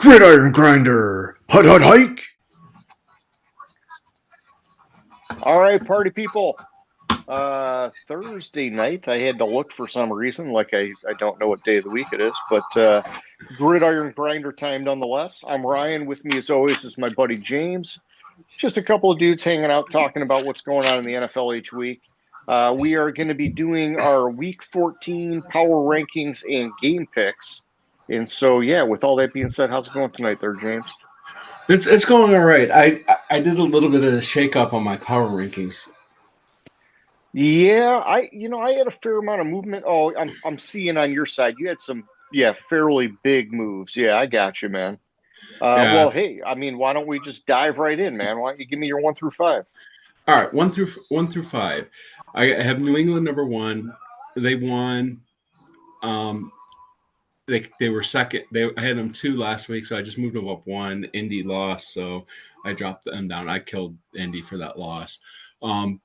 Gridiron Grinder! Hut hut hike! All right, party people. Thursday night, I had to look for some reason, like I don't know what day of the week it is, but Gridiron Grinder time nonetheless. I'm Ryan. With me, as always, is my buddy James. Just a couple of dudes hanging out, talking about what's going on in the NFL each week. We are going to be doing our Week 14 power rankings and game picks. And so, yeah, with all that being said, how's it going tonight there, James? It's going all right. I did a little bit of a shake up on my power rankings. Yeah, I had a fair amount of movement. Oh, I'm seeing on your side you had some, yeah, fairly big moves. Yeah, I got you, man. Yeah. Well, hey, I mean, why don't we just dive right in, man? Why don't you give me your 1 through 5? All right, one through five. I have New England number one. They won. Um, they were second. I had them two last week, so I just moved them up one. Indy lost, so I dropped them down. I killed Indy for that loss.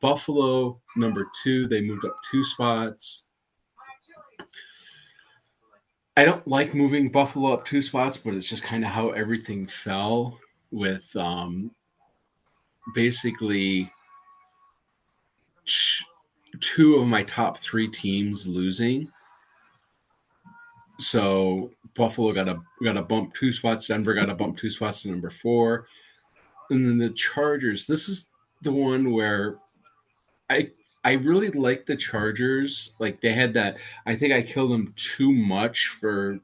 Buffalo number two. They moved up 2 spots. I don't like moving Buffalo up 2 spots, but it's just kind of how everything fell with basically two of my top three teams losing. So Buffalo got a bump 2 spots. Denver got a bump 2 spots to number 4, and then the Chargers. This is the one where I really like the Chargers. Like they had that. I think I killed them too much for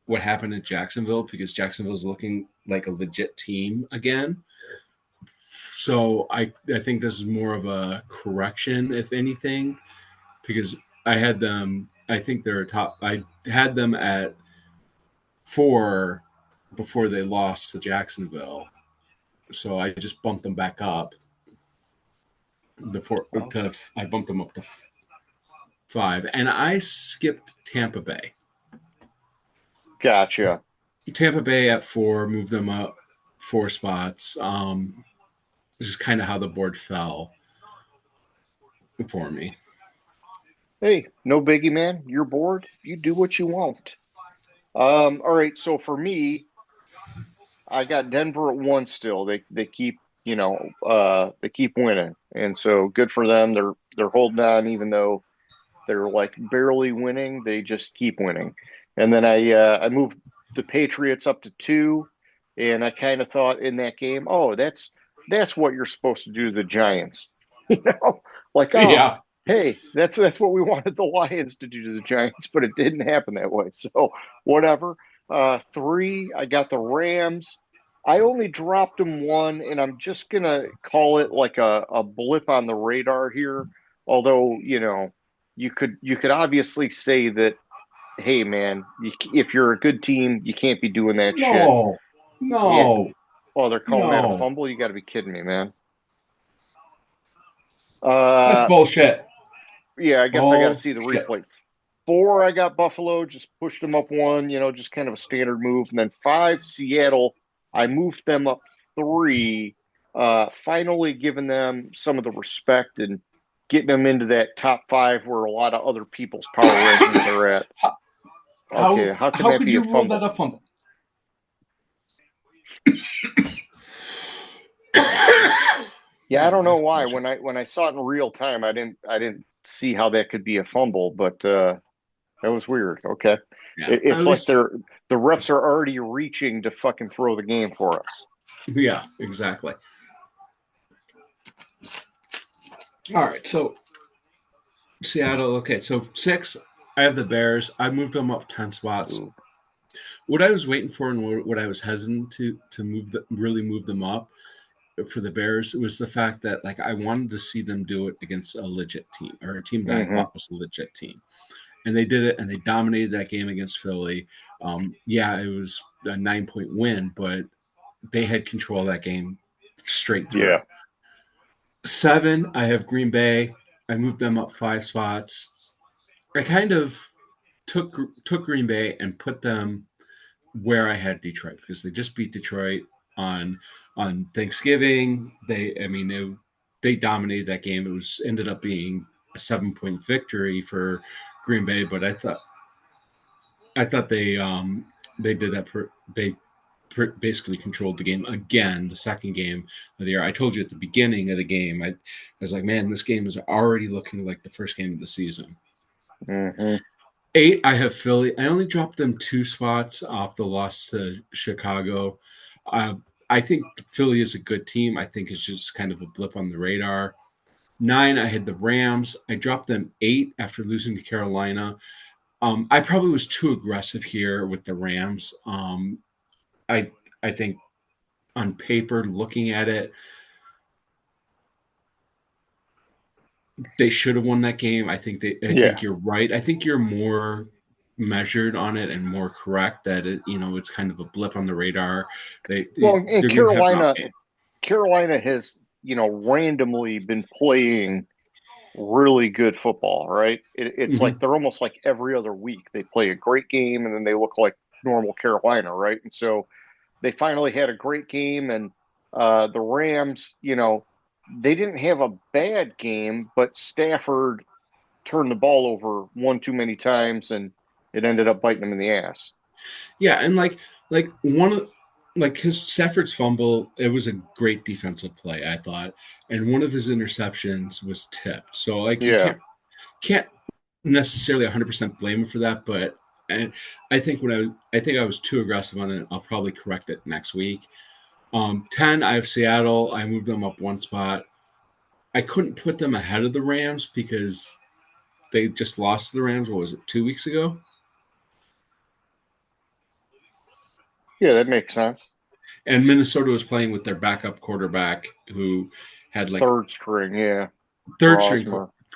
what happened in Jacksonville because Jacksonville's looking like a legit team again. So I think this is more of a correction, if anything, because I had them. I think they're top. I had them at 4 before they lost to Jacksonville, so I just bumped them back up. I bumped them up to 5, and I skipped Tampa Bay. Gotcha. Tampa Bay at 4, moved them up 4 spots. This is kind of how the board fell for me. Hey, no biggie, man. You're bored. You do what you want. All right. So for me, I got Denver at 1 still. They keep they keep winning, and so good for them. They're holding on even though they're like barely winning. They just keep winning. And then I moved the Patriots up to 2, and I kind of thought in that game, oh, that's what you're supposed to do to the Giants, like oh. Yeah. Hey, that's what we wanted the Lions to do to the Giants, but it didn't happen that way. So whatever. 3, I got the Rams. I only dropped them 1, and I'm just gonna call it like a blip on the radar here. Although you could obviously say that, hey man, if you're a good team, you can't be doing that shit. No. Yeah. No. Oh, they're calling that a No. fumble? You got to be kidding me, man. That's bullshit. Yeah, I guess I got to see the Bullshit. replay. 4, I got Buffalo, just pushed them up 1, just kind of a standard move. And then 5, Seattle, I moved them up 3, finally giving them some of the respect and getting them into that top 5 where a lot of other people's power rankings are at. Okay, how can that could be you a rule fumble? that a fumble? Yeah, I don't know why. When I saw it in real time, I didn't see how that could be a fumble, but that was weird. Okay. Yeah. It's like the refs are already reaching to fucking throw the game for us. Yeah, exactly. All right, so Seattle. Okay, so 6, I have the Bears. I moved them up 10 spots. Ooh. What I was waiting for and what I was hesitant to really move them up for the Bears was the fact that like I wanted to see them do it against a legit team or a team that I thought was a legit team. And they did it, and they dominated that game against Philly. Yeah, it was a 9-point win, but they had control of that game straight through. Yeah. 7, I have Green Bay. I moved them up 5 spots. I kind of took Green Bay and put them where I had Detroit because they just beat Detroit on Thanksgiving. They dominated that game. It ended up being a 7-point victory for Green Bay, but I thought they did that basically controlled the game again, the second game of the year. I told you at the beginning of the game, I was like, man, this game is already looking like the first game of the season. Mm-hmm. 8, I have Philly. I only dropped them 2 spots off the loss to Chicago. I think Philly is a good team. I think it's just kind of a blip on the radar. 9, I had the Rams. I dropped them 8 after losing to Carolina. I probably was too aggressive here with the Rams. I think on paper, looking at it, they should have won that game. I think think you're right. I think you're more measured on it and more correct that it's kind of a blip on the radar. And They're going to have an off game. Carolina has randomly been playing really good football, right? It's like they're almost like every other week they play a great game and then they look like normal Carolina, right? And so they finally had a great game, and the Rams, they didn't have a bad game, but Stafford turned the ball over one too many times, and it ended up biting him in the ass. Yeah, and like one of his Stafford's fumble, it was a great defensive play, I thought, and one of his interceptions was tipped. So you can't necessarily 100% blame him for that, but and I think I was too aggressive on it. I'll probably correct it next week. 10, I have Seattle. I moved them up 1 spot. I couldn't put them ahead of the Rams because they just lost to the Rams. What was it, 2 weeks ago? Yeah, that makes sense. And Minnesota was playing with their backup quarterback who had third string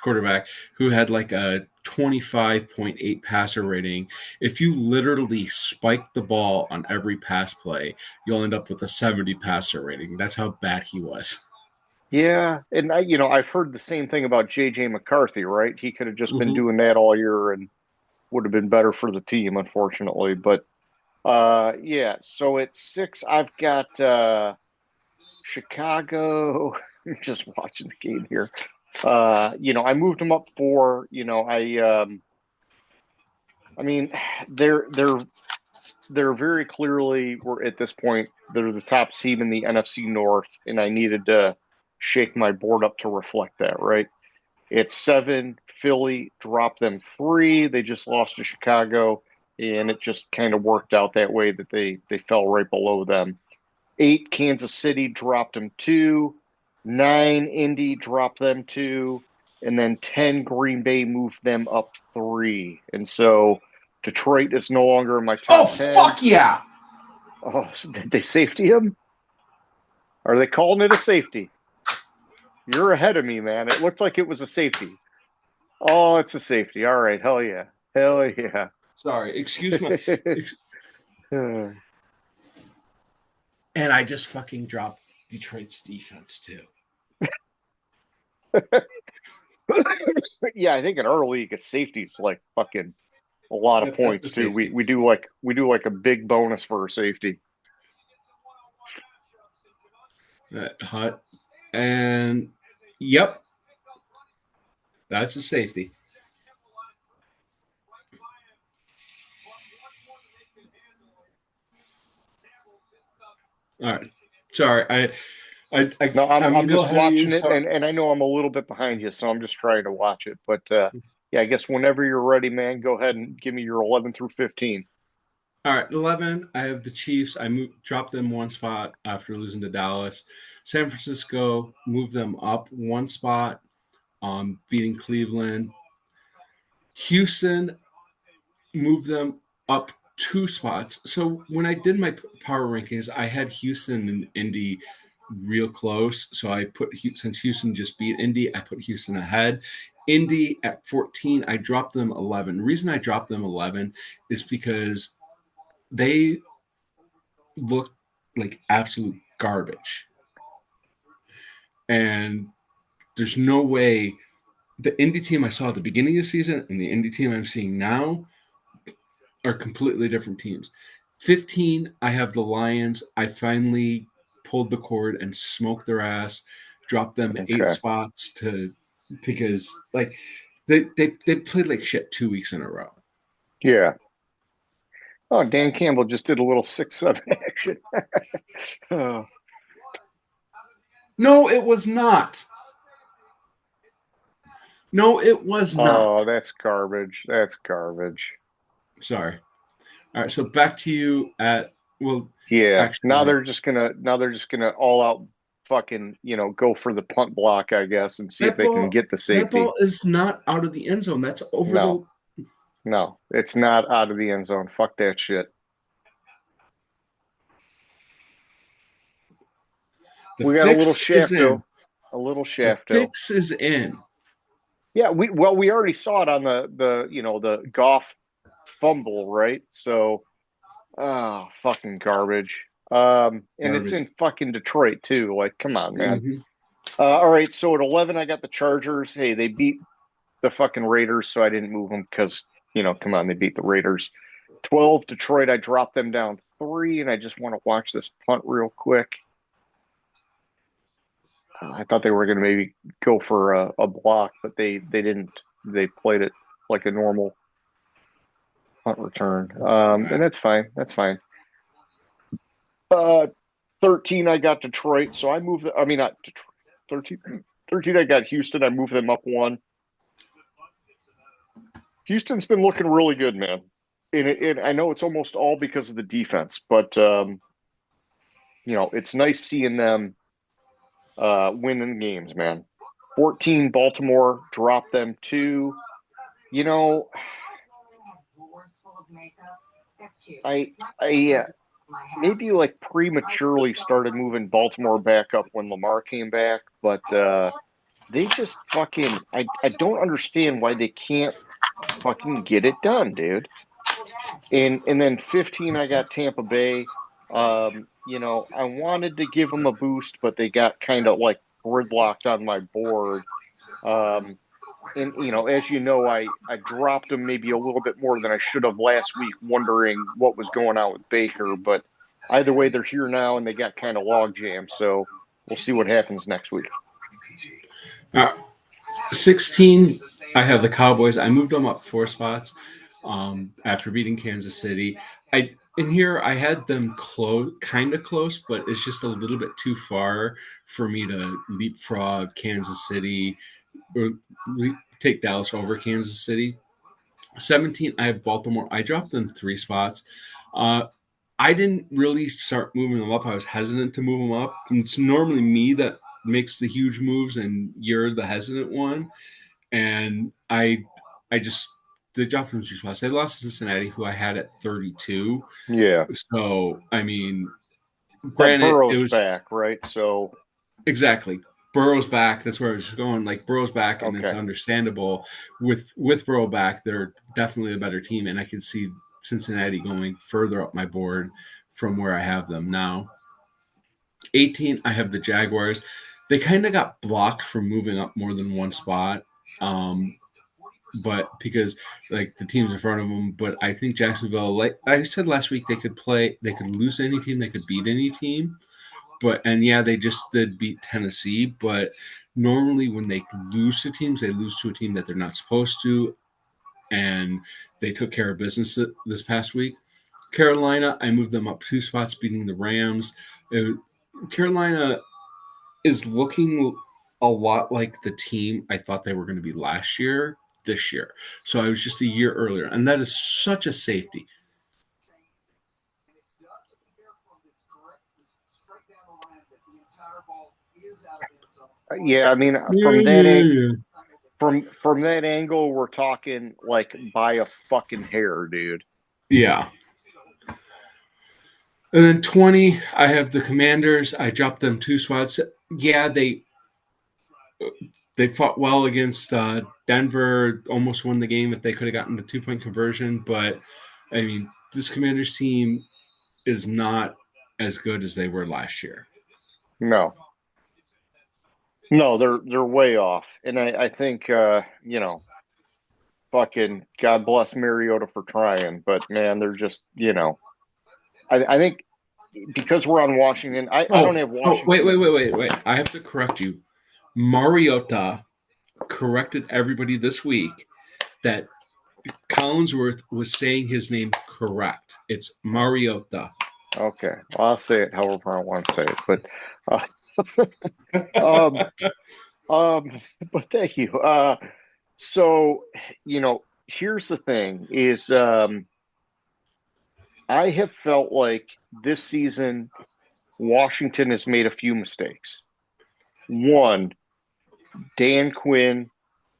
quarterback who had a 25.8 passer rating. If you literally spike the ball on every pass play, you'll end up with a 70 passer rating. That's how bad he was. Yeah, and I've heard the same thing about J.J. McCarthy, right? He could have just been doing that all year and would have been better for the team, unfortunately. But yeah, so at 6, I've got Chicago. I'm just watching the game here. I moved them up 4. I mean, they're very clearly, we're at this point, they're the top team in the NFC North, and I needed to shake my board up to reflect that, right? It's 7, Philly dropped them 3. They just lost to Chicago, and it just kind of worked out that way that they fell right below them. 8, Kansas City dropped them 2. 9, Indy dropped them 2. And then 10, Green Bay moved them up 3. And so Detroit is no longer in my top 10. Oh, fuck yeah! Oh, did they safety him? Are they calling it a safety? You're ahead of me, man. It looked like it was a safety. Oh, it's a safety. All right. Hell yeah. Hell yeah. Sorry. Excuse me. And I just fucking dropped Detroit's defense, too. Yeah, I think in our league, a safety's like fucking a lot of points, too. We do like a big bonus for a safety. Hot. And yep, that's a safety. All right. Sorry. I'm just watching it, and I know I'm a little bit behind you, so I'm just trying to watch it. But yeah, I guess whenever you're ready, man, go ahead and give me your 11 through 15. All right, 11, I have the Chiefs. I dropped them 1 spot after losing to Dallas. San Francisco, moved them up 1 spot, beating Cleveland. Houston, moved them up 2 spots. So when I did my power rankings, I had Houston and Indy real close. So since Houston just beat Indy, I put Houston ahead. Indy at 14, I dropped them 11. The reason I dropped them 11 is because they look like absolute garbage. And there's no way the Indy team I saw at the beginning of the season and the Indy team I'm seeing now are completely different teams. 15, I have the Lions. I finally pulled the cord and smoked their ass, dropped them 8 spots because they played like shit 2 weeks in a row. Yeah. Oh, Dan Campbell just did a little 6-7 action. Oh, No, it was not. No, it was oh, not. that's garbage. That's garbage. Sorry. All right, so back to you at well, Yeah. actually, Now they're just gonna all out fucking, go for the punt block, I guess, and see if they can get the that safety. ball is not out of the end zone. That's over No, the no, it's not out of the end zone. Fuck that shit. the We got a little fix is in. shafto. A little The shafto. fix is in. Yeah, we already saw it on the Goff fumble, right? So, fucking garbage. And it's Garbage. in fucking Detroit too. Like, come on, man. Mm-hmm. All right, so at 11, I got the Chargers. Hey, they beat the fucking Raiders, so I didn't move them because, come on, they beat the Raiders. 12, Detroit, I dropped them down 3, and I just want to watch this punt real quick. I thought they were going to maybe go for a block, but they didn't. They played it like a normal punt return. And that's fine. That's fine. Uh, 13, I got Detroit, so I moved. I mean, not Detroit. 13, I got Houston. I moved them up 1. Houston's been looking really good, man. And I know it's almost all because of the defense, but it's nice seeing them winning games, man. 14, Baltimore dropped them 2. You know, I maybe like prematurely started moving Baltimore back up when Lamar came back, but they just fucking I don't understand why they can't fucking get it done, dude. And then 15, I got Tampa Bay. I wanted to give them a boost, but they got kind of like gridlocked on my board. And as you know, I dropped them maybe a little bit more than I should have last week, wondering what was going on with Baker. But either way, they're here now, and they got kind of log jammed. So we'll see what happens next week. 16, I have the Cowboys. I moved them up 4 spots after beating Kansas City. In here, I had them kind of close, but it's just a little bit too far for me to leapfrog Kansas City or take Dallas over Kansas City. 17, I have Baltimore. I dropped them 3 spots. I didn't really start moving them up. I was hesitant to move them up. And it's normally me that makes the huge moves, and you're the hesitant one. And I just they dropped them 2 spots. They lost to Cincinnati, who I had at 32. Yeah, So I mean, but granted, it Burrow's was back, right? So exactly Burrow's back. That's where I was going. Like Burrow's back, and it's okay, understandable with Burrow back. They're definitely a better team, and I can see Cincinnati going further up my board from where I have them now. 18, I have the Jaguars. They kind of got blocked from moving up more than 1 spot. But because like the teams in front of them, but I think Jacksonville, like I said last week, they could lose any team, they could beat any team. And yeah, they just did beat Tennessee, but normally when they lose to teams, they lose to a team that they're not supposed to, and they took care of business this past week. Carolina, I moved them up 2 spots, beating the Rams. Carolina is looking a lot like the team I thought they were going to be last year, this year. So I was just a year earlier, and that is such a safety. yeah. I mean, from that angle, we're talking like by a fucking hair, dude. Yeah. And then 20, I have the Commanders. I dropped them 2 spots. Yeah, they fought well against Denver, almost won the game if they could have gotten the 2-point conversion. But, I mean, this Commanders team is not as good as they were last year. No, no, they're way off, and I think fucking God bless Mariota for trying, but man, they're just I think because we're on Washington, I don't have Washington. Wait. I have to correct you. Mariota corrected everybody this week that Collinsworth was saying his name correct. It's Mariota. Okay, well, I'll say it however I want to say it, but um, but thank you. So here's the thing: is I have felt like this season Washington has made a few mistakes. One, Dan Quinn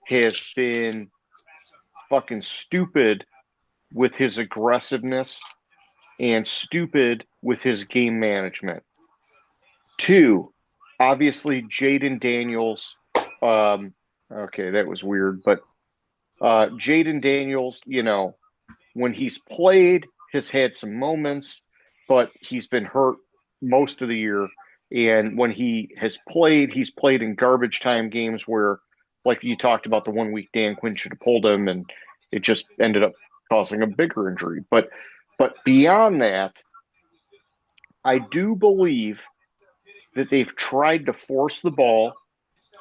has been fucking stupid with his aggressiveness and stupid with his game management. Two, obviously Jaden Daniels. Okay, that was weird, but Jaden Daniels, when he's played, has had some moments, but he's been hurt most of the year. And when he has played, he's played in garbage time games where, like you talked about, the 1 week Dan Quinn should have pulled him, and it just ended up causing a bigger injury. But beyond that, I do believe that they've tried to force the ball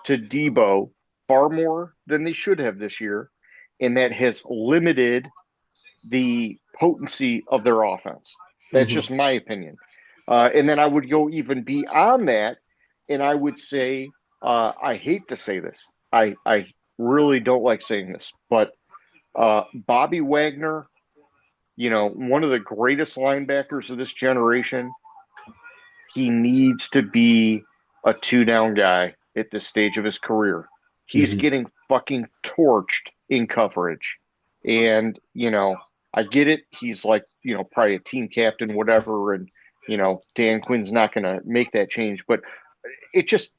to Debo far more than they should have this year, and that has limited the potency of their offense. That's just my opinion. And then I would go even beyond that, and I would say, I hate to say this. I really don't like saying this, but Bobby Wagner, one of the greatest linebackers of this generation, he needs to be a two-down guy at this stage of his career. He's getting fucking torched in coverage. And, I get it. He's like, probably a team captain, whatever. And, Dan Quinn's not going to make that change. But it just,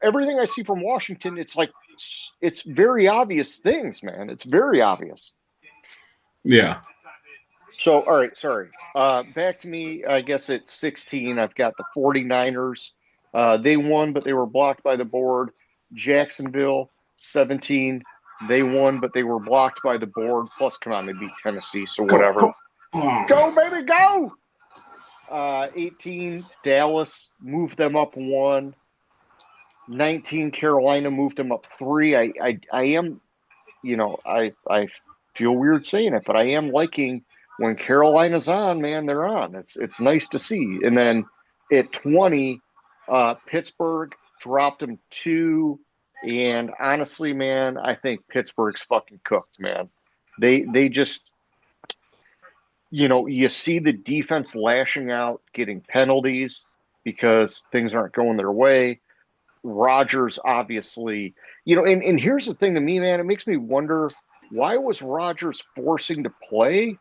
everything I see from Washington, it's like, it's very obvious things, man. It's very obvious. Yeah. So, all right, sorry. Back to me, I guess at 16, I've got the 49ers. They won, but they were blocked by the board. Jacksonville, 17. They won, but they were blocked by the board. Plus, come on, they beat Tennessee, so whatever. Go, baby, go! 18, Dallas moved them up 1. 19, Carolina moved them up 3. I am, I feel weird saying it, but I am liking when Carolina's on, man, they're on. It's nice to see. And then at 20, Pittsburgh dropped them 2. And honestly, man, I think Pittsburgh's fucking cooked, man. They just, you see the defense lashing out, getting penalties because things aren't going their way. Rodgers, obviously, and here's the thing to me, man, it makes me wonder, why was Rodgers forcing to play?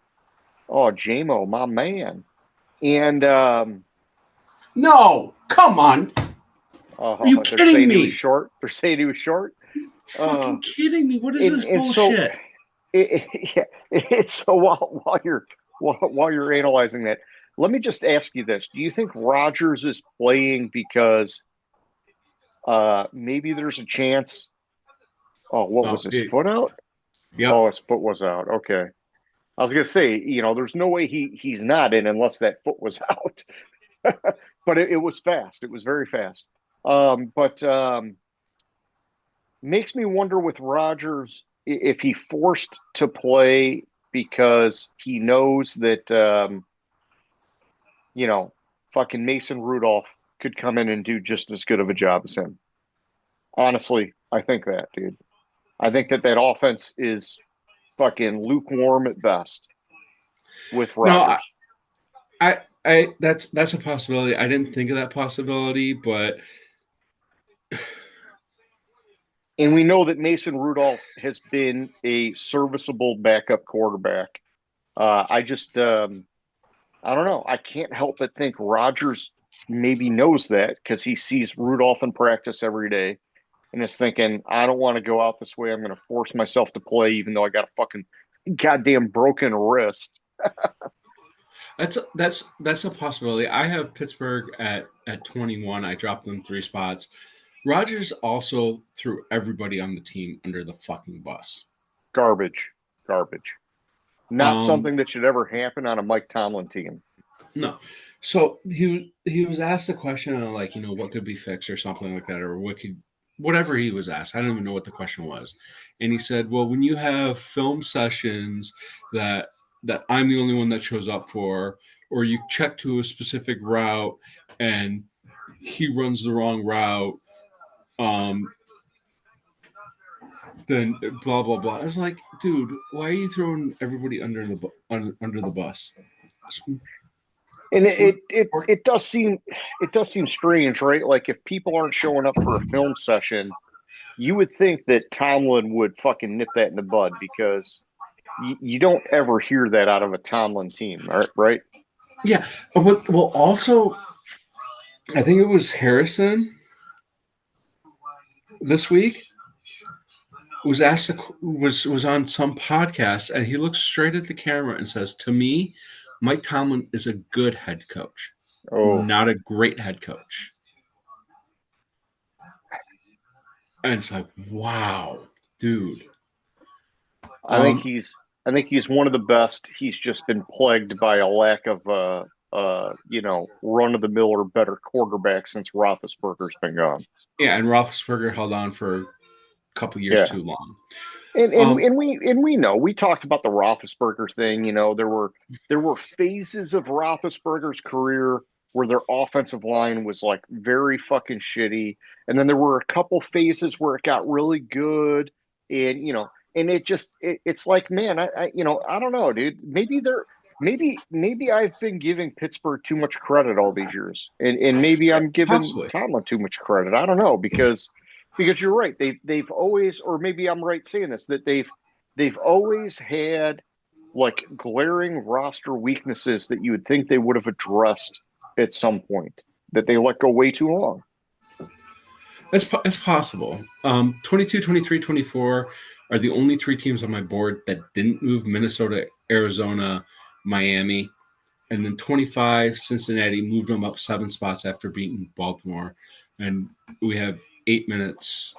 Oh, JMO, my man. And no, come on. Are you kidding me? He was short. They're saying he was short. Fucking kidding me? What is this bullshit? So while you're analyzing that, let me just ask you this: do you think Rodgers is playing because maybe there's a chance? Oh, what was his foot out? Yeah. Oh, his foot was out. Okay. I was gonna say, there's no way he's not in unless that foot was out. But it was fast. It was very fast. But makes me wonder with Rodgers if he forced to play because he knows that fucking Mason Rudolph could come in and do just as good of a job as him. Honestly, I think that, dude. I think that offense is fucking lukewarm at best with Rodgers. No, that's a possibility. I didn't think of that possibility, but and we know that Mason Rudolph has been a serviceable backup quarterback. I just I don't know. I can't help but think Rodgers maybe knows that because he sees Rudolph in practice every day and is thinking, I don't want to go out this way. I'm going to force myself to play even though I got a fucking goddamn broken wrist. That's a possibility. I have Pittsburgh at 21. I dropped them 3 spots. Rodgers also threw everybody on the team under the fucking bus. Garbage. Not something that should ever happen on a Mike Tomlin team. No. So he was asked a question on what could be fixed or something like that, or whatever he was asked. I don't even know what the question was. And he said, well, when you have film sessions that that I'm the only one that shows up for, or you check to a specific route and he runs the wrong route, then blah blah blah. I was like, dude, why are you throwing everybody under the bus? And it does seem strange, right? Like if people aren't showing up for a film session, you would think that Tomlin would fucking nip that in the bud because you don't ever hear that out of a Tomlin team, right? Yeah. Well, also, I think it was Harrison this week was asked was on some podcast, and he looks straight at the camera and says, "To me, Mike Tomlin is a good head coach, not a great head coach." And it's like, wow, dude. I think he's one of the best. He's just been plagued by a lack of run of the mill or better quarterback since Roethlisberger's been gone. Yeah, and Roethlisberger held on for a couple years too long. And we know, we talked about the Roethlisberger thing. You know, there were phases of Roethlisberger's career where their offensive line was like very fucking shitty, and then there were a couple phases where it got really good, and and it's like, man, I don't know, dude. Maybe I've been giving Pittsburgh too much credit all these years, and maybe I'm giving Tomlin too much credit. I don't know because you're right. They've always, or maybe I'm right saying this, that they've always had like glaring roster weaknesses that you would think they would have addressed at some point that they let go way too long. It's possible. 22, 23, 24 are the only three teams on my board that didn't move: Minnesota, Arizona, Miami. And then 25, Cincinnati moved them up 7 spots after beating Baltimore. And we have 8 minutes.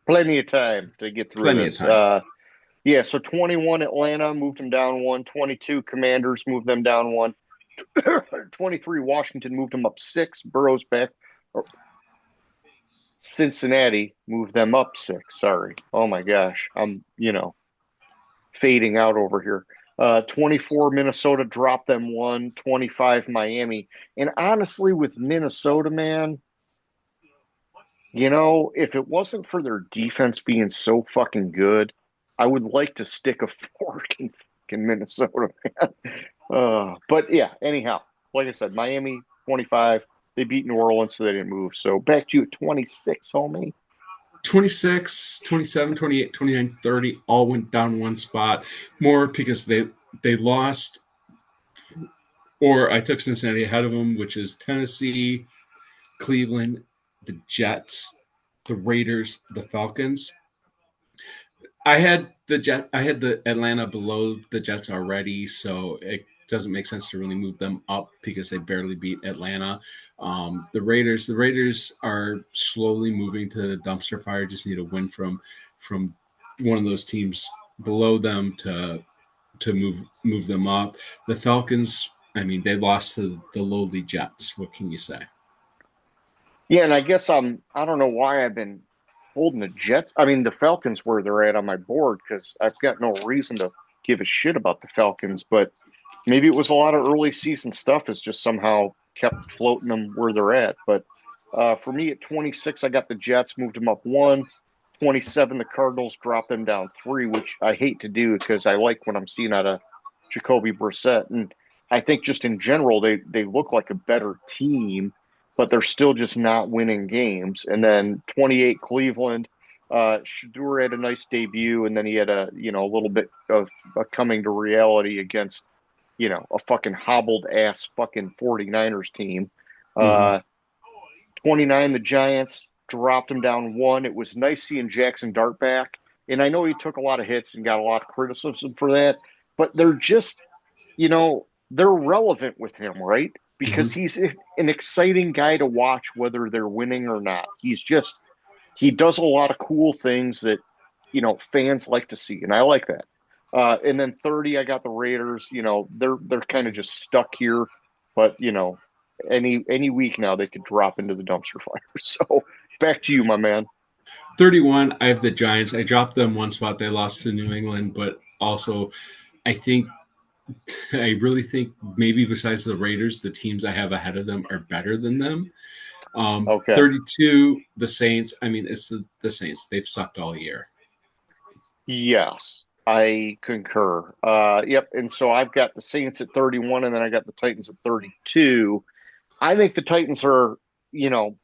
Plenty of time to get through this. So 21, Atlanta moved them down 1. 22, Commanders moved them down 1. 23, Washington moved them up 6. Burrow's back. Cincinnati moved them up 6. Sorry. Oh my gosh. I'm, fading out over here. 24, Minnesota dropped them 1. 25, Miami. And honestly, with Minnesota, man, if it wasn't for their defense being so fucking good, I would like to stick a fork in fucking Minnesota, man. But yeah, anyhow, like I said, Miami 25, they beat New Orleans, so they didn't move. So back to you at 26, homie. 26, 27, 28, 29, 30 all went down 1 spot. More because they lost, or I took Cincinnati ahead of them, which is Tennessee, Cleveland, the Jets, the Raiders, the Falcons. I had the Atlanta below the Jets already, so it doesn't make sense to really move them up because they barely beat Atlanta. The Raiders are slowly moving to the dumpster fire. Just need a win from one of those teams below them to move them up. The Falcons, I mean, they lost to the lowly Jets. What can you say? Yeah, and I guess I don't know why I've been holding the Jets. I mean, the Falcons where they're at on my board because I've got no reason to give a shit about the Falcons, but maybe it was a lot of early season stuff has just somehow kept floating them where they're at. But for me at 26, I got the Jets, moved them up 1. 27, the Cardinals dropped them down 3, which I hate to do because I like what I'm seeing out of Jacoby Brissett. And I think just in general, they look like a better team, but they're still just not winning games. And then 28, Cleveland. Shador had a nice debut, and then he had a little bit of a coming to reality against a fucking hobbled ass fucking 49ers team. 29, the Giants dropped him down 1. It was nice seeing Jackson Dart back. And I know he took a lot of hits and got a lot of criticism for that, but they're just, they're relevant with him, right? Because he's an exciting guy to watch, whether they're winning or not. He does a lot of cool things that, fans like to see. And I like that. And then 30, I got the Raiders. They're kind of just stuck here, but any week now they could drop into the dumpster fire. So back to you, my man. 31, I have the Giants. I dropped them 1 spot. They lost to New England, but also, I think I really think maybe besides the Raiders, the teams I have ahead of them are better than them. Okay. 32, the Saints. I mean, it's the Saints. They've sucked all year. Yes, I concur. Yep. And so I've got the Saints at 31, and then I got the Titans at 32. I think the Titans are, you know,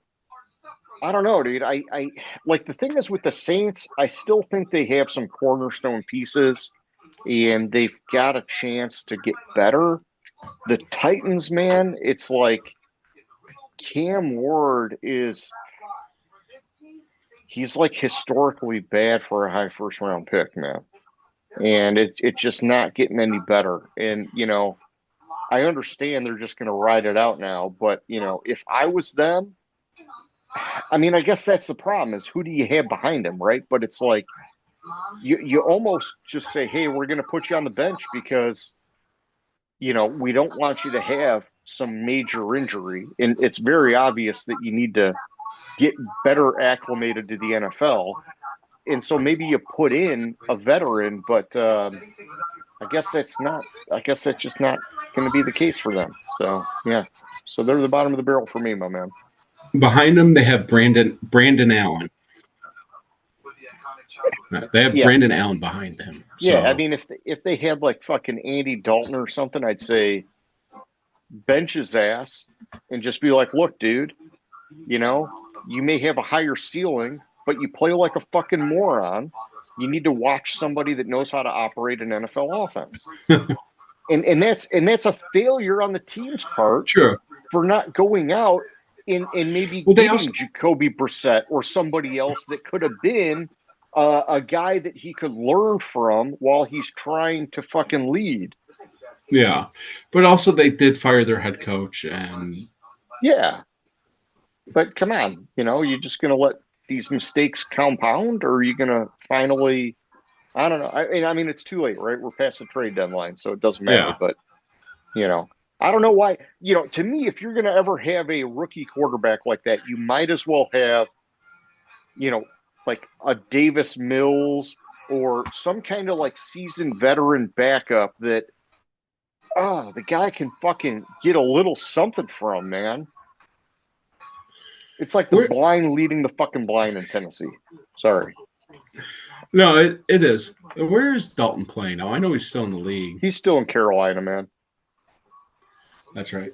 I don't know, dude. I like the thing is with the Saints, I still think they have some cornerstone pieces and they've got a chance to get better. The Titans, man, it's like Cam Ward he's like historically bad for a high first round pick, man. And it's just not getting any better. And, I understand they're just going to ride it out now, but, if I was them, I mean, I guess that's the problem is who do you have behind him, right? But it's like you almost just say, hey, we're going to put you on the bench because, we don't want you to have some major injury. And it's very obvious that you need to get better acclimated to the NFL. And so maybe you put in a veteran, but I guess that's just not going to be the case for them. So, yeah. So they're the bottom of the barrel for me, my man. Behind them, they have Brandon Allen. They have Yeah. Brandon Allen behind him. So. Yeah, I mean, if they had like fucking Andy Dalton or something, I'd say bench his ass and just be like, look, dude, you may have a higher ceiling, but you play like a fucking moron. You need to watch somebody that knows how to operate an NFL offense. and that's a failure on the team's part Sure. for not going out and maybe getting Jacoby Brissett or somebody else that could have been a guy that he could learn from while he's trying to fucking lead. Yeah. But also they did fire their head coach and yeah. But come on, you're just going to let these mistakes compound or are you going to finally, I don't know. I mean, it's too late, right? We're past the trade deadline, so it doesn't matter. Yeah. But, I don't know why, to me, if you're going to ever have a rookie quarterback like that, you might as well have, like a Davis Mills or some kind of like seasoned veteran backup that, the guy can fucking get a little something from, man. It's like the blind leading the fucking blind in Tennessee. Sorry. No, it is. Where is Dalton playing now? I know he's still in the league. He's still in Carolina, man. That's right.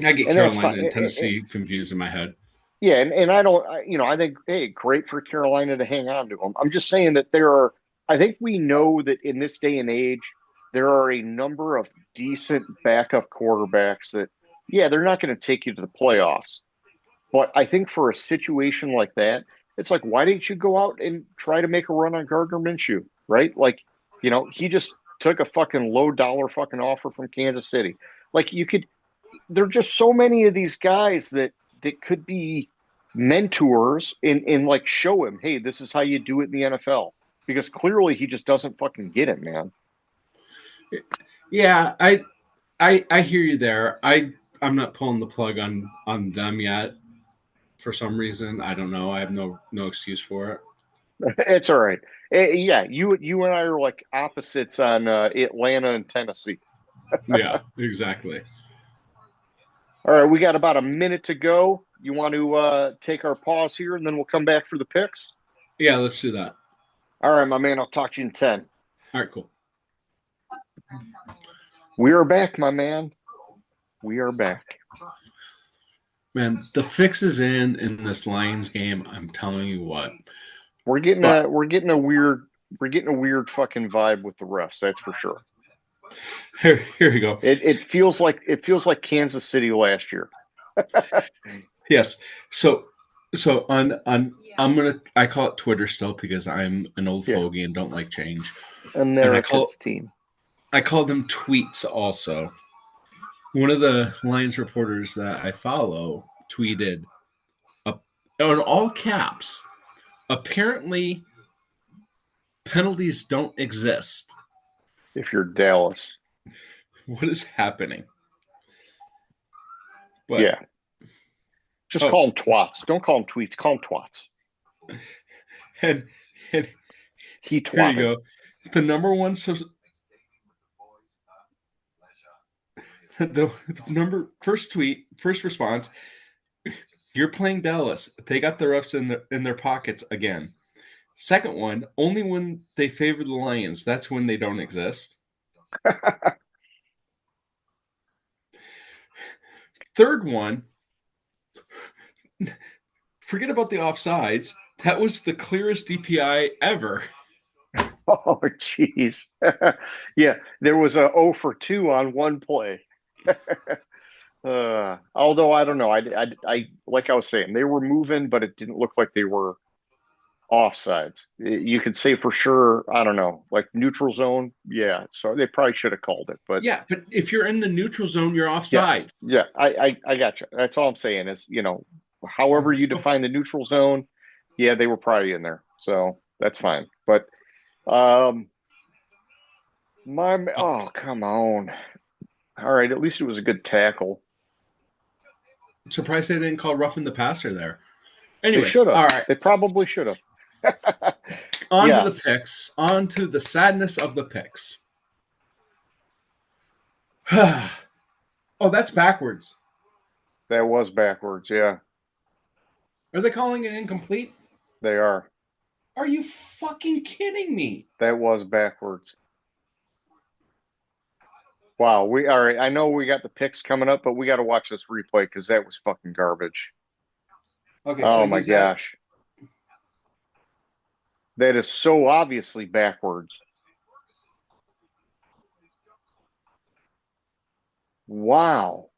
I get Carolina and Tennessee confused in my head. Yeah, and I don't, I think, hey, great for Carolina to hang on to him. I'm just saying that I think we know that in this day and age, there are a number of decent backup quarterbacks that, yeah, they're not going to take you to the playoffs. But I think for a situation like that, it's like, why didn't you go out and try to make a run on Gardner Minshew, right? Like, he just took a fucking low dollar fucking offer from Kansas City. Like there are just so many of these guys that could be mentors and like show him, hey, this is how you do it in the NFL. Because clearly he just doesn't fucking get it, man. Yeah, I hear you there. I'm not pulling the plug on them yet. For some reason, I don't know. I have no excuse for it. It's all right. Yeah, you and I are like opposites on Atlanta and Tennessee. Yeah, exactly. All right, we got about a minute to go. You want to take our pause here, and then we'll come back for the picks? Yeah, let's do that. All right, my man. I'll talk to you in 10. All right, cool. We are back, my man. We are back. Man, the fix is in this Lions game. I'm telling you what. We're getting a weird fucking vibe with the refs. That's for sure. Here we go. It feels like Kansas City last year. Yes. So I call it Twitter still because I'm an old fogey and don't like change. America's team. I call them tweets also. One of the Lions reporters that I follow tweeted in all caps, apparently penalties don't exist. If you're Dallas. What is happening? But, yeah. Just call them twats. Don't call them tweets. Call them twats. And he twatted. Here you go. the number one the first response, you're playing Dallas. They got the refs in their pockets again. Second one, only when they favor the Lions. That's when they don't exist. Third one, forget about the offsides. That was the clearest DPI ever. Oh, jeez. Yeah, there was a 0 for 2 on one play. Although I don't know, I like I was saying, they were moving, but it didn't look like they were offsides. You could say for sure, I don't know, like neutral zone. Yeah, so they probably should have called it, but Yeah, but if you're in the neutral zone, you're yes, offsides. yeah, I got you. That's all I'm saying is, however you define the neutral zone, yeah, they were probably in there, so that's fine. But oh, come on. All right, at least it was a good tackle. Surprised they didn't call roughing the passer there. They Anyways, should have. all right. They probably should have. On to the Yes. picks. On to the sadness of the picks. Oh, that's backwards. That was backwards, yeah. Are they calling it incomplete? They are. Are you fucking kidding me? That was backwards. Wow, all right. I know we got the picks coming up, but we got to watch this replay because that was fucking garbage. Okay, Oh so my gosh. That is so obviously backwards. Wow.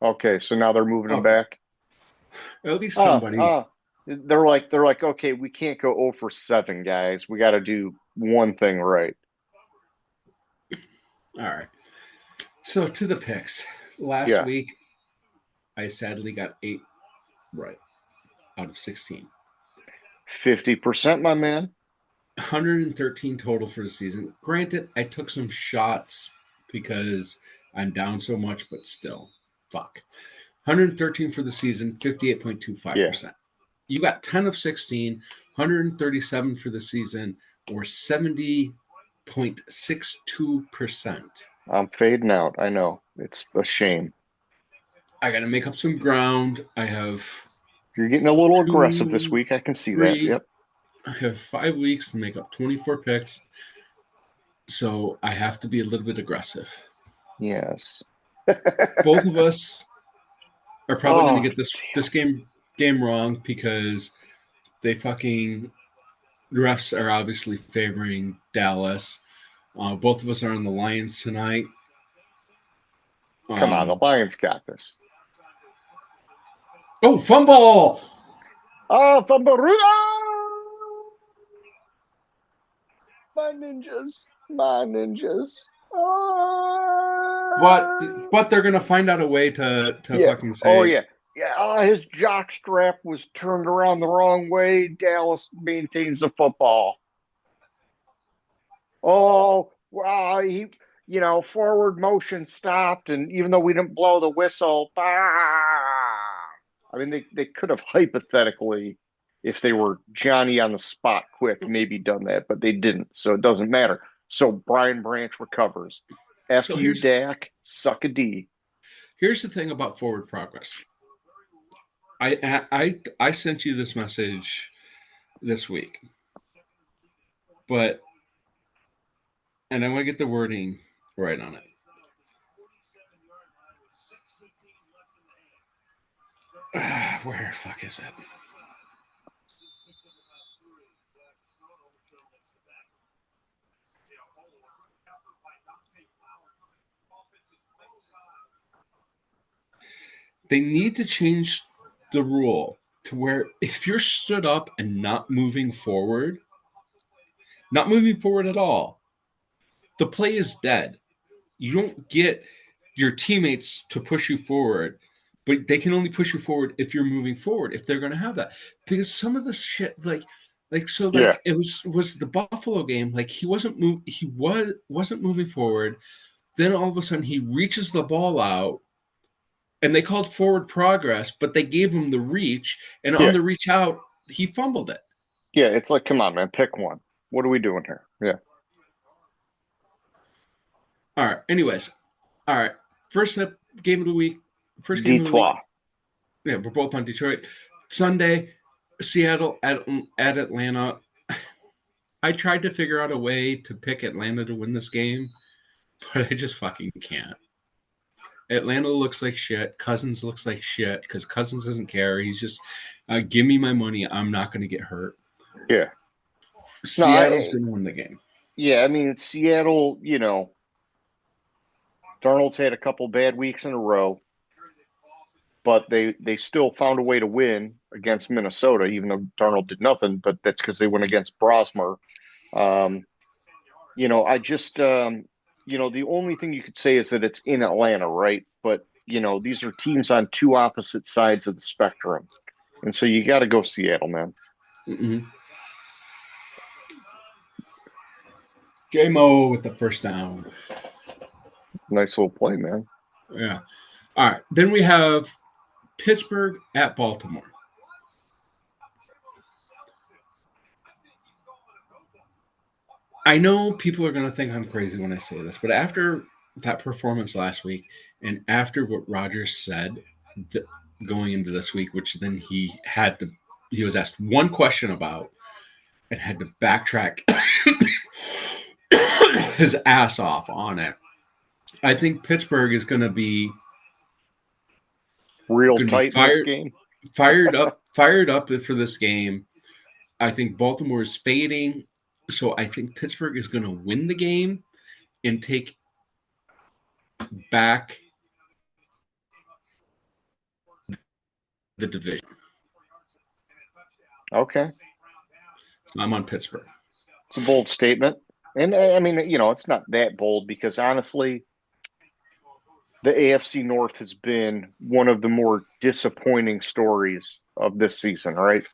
Okay, so now they're moving them back. At least somebody. They're like, okay, we can't go 0 for 7, guys. We got to do one thing right. All right. So to the picks. Last week, I sadly got 8 right out of 16. 50%, my man. 113 total for the season. Granted, I took some shots because I'm down so much, but still, fuck. 113 for the season, 58.25%. Yeah. You got 10 of 16, 137 for the season, or 70.62%. I'm fading out. I know. It's a shame. I got to make up some ground. You're getting a little aggressive this week. I can see that. Yep. I have 5 weeks to make up 24 picks. So I have to be a little bit aggressive. Yes. Both of us are probably going to get this game wrong because the refs are obviously favoring Dallas. Both of us are on the Lions tonight. Come on, the Lions got this. Oh, fumble! Oh, fumble! My ninjas. But they're gonna find out a way to fucking say. Oh yeah. His jock strap was turned around the wrong way. Dallas maintains the football. Oh, wow! He, forward motion stopped, and even though we didn't blow the whistle, I mean, they could have hypothetically, if they were Johnny on the spot quick, maybe done that, but they didn't, so it doesn't matter. So Brian Branch recovers. After you, Dak, suck a D. Here's the thing about forward progress. I sent you this message this week, and I want to get the wording right on it. Where the fuck is it? They need to change the rule to where if you're stood up and not moving forward at all, the play is dead. You don't get your teammates to push you forward, but they can only push you forward if you're moving forward, if they're going to have that. Because some of the shit, it was the Buffalo game. Like he wasn't moving forward. Then all of a sudden he reaches the ball out, and they called forward progress, but they gave him the reach, and on the reach out, he fumbled it. Yeah, it's like, come on, man, pick one. What are we doing here? Yeah. All right. Anyways, all right. First up, game of the week. First game of the week. Detroit. Yeah, we're both on Detroit. Sunday, Seattle at Atlanta. I tried to figure out a way to pick Atlanta to win this game, but I just fucking can't. Atlanta looks like shit. Cousins looks like shit because Cousins doesn't care. He's just, give me my money. I'm not going to get hurt. Yeah. Seattle's going to win the game. Yeah, I mean, Seattle, Darnold's had a couple bad weeks in a row, but they still found a way to win against Minnesota, even though Darnold did nothing, but that's because they went against Brosmer. I just, the only thing you could say is that it's in Atlanta, right? But, these are teams on two opposite sides of the spectrum. And so you got to go Seattle, man. Mm-hmm. J-Mo with the first down. Nice little play, man. Yeah. All right. Then we have Pittsburgh at Baltimore. I know people are going to think I'm crazy when I say this, but after that performance last week and after what Rodgers said going into this week, which then he was asked one question about and had to backtrack his ass off on it. I think Pittsburgh is going to be real tight in this game. Fired up for this game. I think Baltimore is fading, so I think Pittsburgh is going to win the game and take back the division. Okay. So I'm on Pittsburgh. It's a bold statement. And I mean, it's not that bold because honestly, the AFC North has been one of the more disappointing stories of this season, right?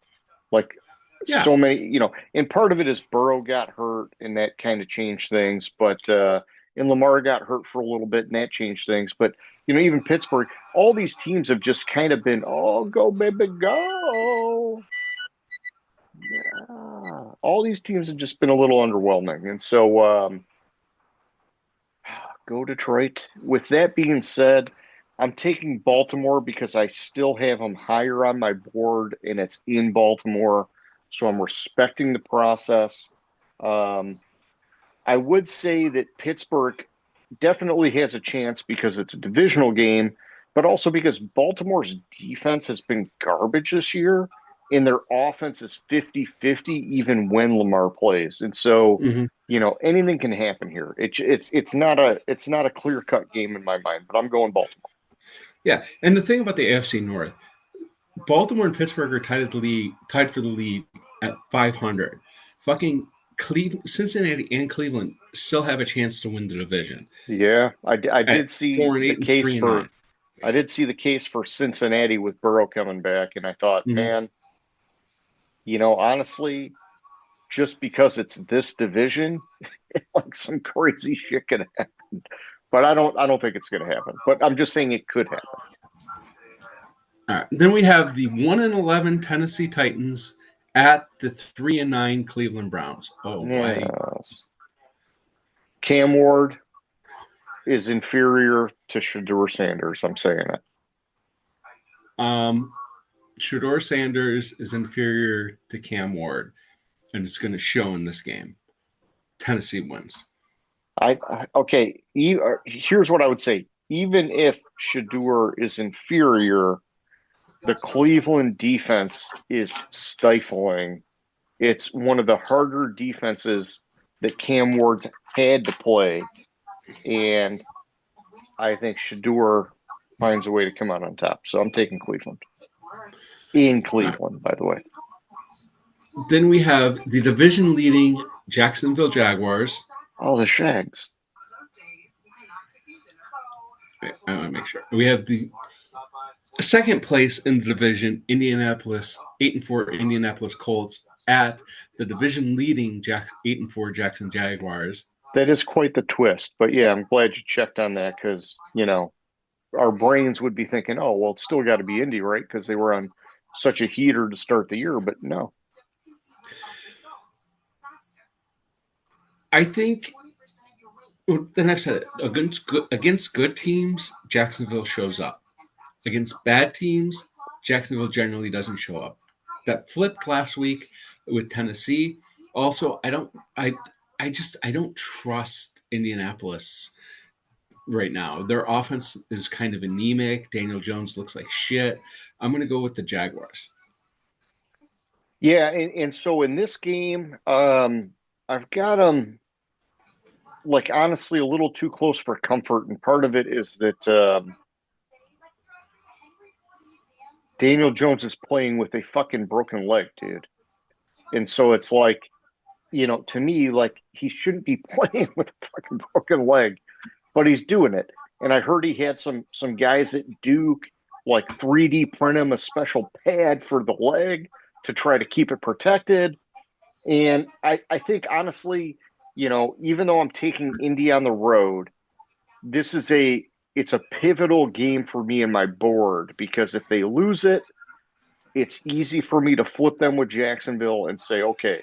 So many, and part of it is Burrow got hurt and that kind of changed things. But, and Lamar got hurt for a little bit and that changed things. But, even Pittsburgh, all these teams have just kind of been, oh, go, baby, go. Yeah. All these teams have just been a little underwhelming. And so, go Detroit. With that being said, I'm taking Baltimore because I still have them higher on my board and it's in Baltimore. So I'm respecting the process. I would say that Pittsburgh definitely has a chance because it's a divisional game, but also because Baltimore's defense has been garbage this year and their offense is 50-50 even when Lamar plays. And so, anything can happen here. It's not a clear-cut game in my mind, but I'm going Baltimore. Yeah, and the thing about the AFC North, Baltimore and Pittsburgh are tied for the lead at 500. Fucking Cincinnati and Cleveland still have a chance to win the division. Yeah, I did see the case for I did see the case for Cincinnati with Burrow coming back, and I thought, man, honestly, just because it's this division, like some crazy shit could happen. But I don't think it's going to happen. But I'm just saying it could happen. All right. Then we have the 1-11 Tennessee Titans at the 3-9 Cleveland Browns. Oh, yes. Cam Ward is inferior to Shedeur Sanders. I'm saying it. Shedeur Sanders is inferior to Cam Ward, and it's going to show in this game. Tennessee wins. Okay. Here's what I would say. Even if Shedeur is inferior, the Cleveland defense is stifling. It's one of the harder defenses that Cam Ward's had to play. And I think Shedeur finds a way to come out on top. So I'm taking Cleveland. In Cleveland, by the way. Then we have the division-leading Jacksonville Jaguars. Oh, the Shags. I want to make sure. We have the second place in the division, Indianapolis, 8-4 Indianapolis Colts at the division-leading 8-4 Jackson Jaguars. That is quite the twist. But, yeah, I'm glad you checked on that because, our brains would be thinking, oh, well, it's still got to be Indy, right? Because they were on such a heater to start the year. But no. I think. Well, then I've said it against good teams, Jacksonville shows up. Against bad teams, Jacksonville generally doesn't show up. That flipped last week with Tennessee. Also, I don't trust Indianapolis right now. Their offense is kind of anemic. Daniel Jones looks like shit. I'm going to go with the Jaguars. Yeah, and so in this game, I've got them like honestly a little too close for comfort, and part of it is that Daniel Jones is playing with a fucking broken leg, dude. And so it's like, to me, like he shouldn't be playing with a fucking broken leg, but he's doing it. And I heard he had some guys at Duke like 3D print him a special pad for the leg to try to keep it protected. And I think honestly, even though I'm taking Indy on the road, this is it's a pivotal game for me in my board because if they lose it, it's easy for me to flip them with Jacksonville and say, okay,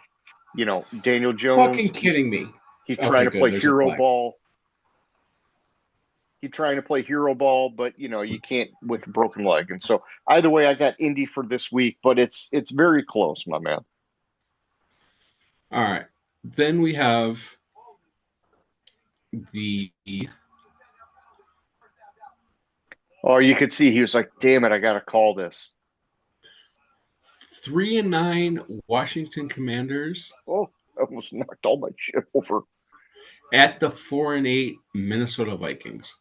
Daniel Jones, Fucking kidding me. he's Okay, trying to good. play There's a hero flag. ball. He's trying to play hero ball, but you can't with a broken leg. And so either way, I got Indy for this week, but it's very close, my man. All right. Then we have the Oh, you could see he was like, damn it, I got to call this. 3-9 Washington Commanders Oh, I almost knocked all my shit over. at the 4-8 Minnesota Vikings.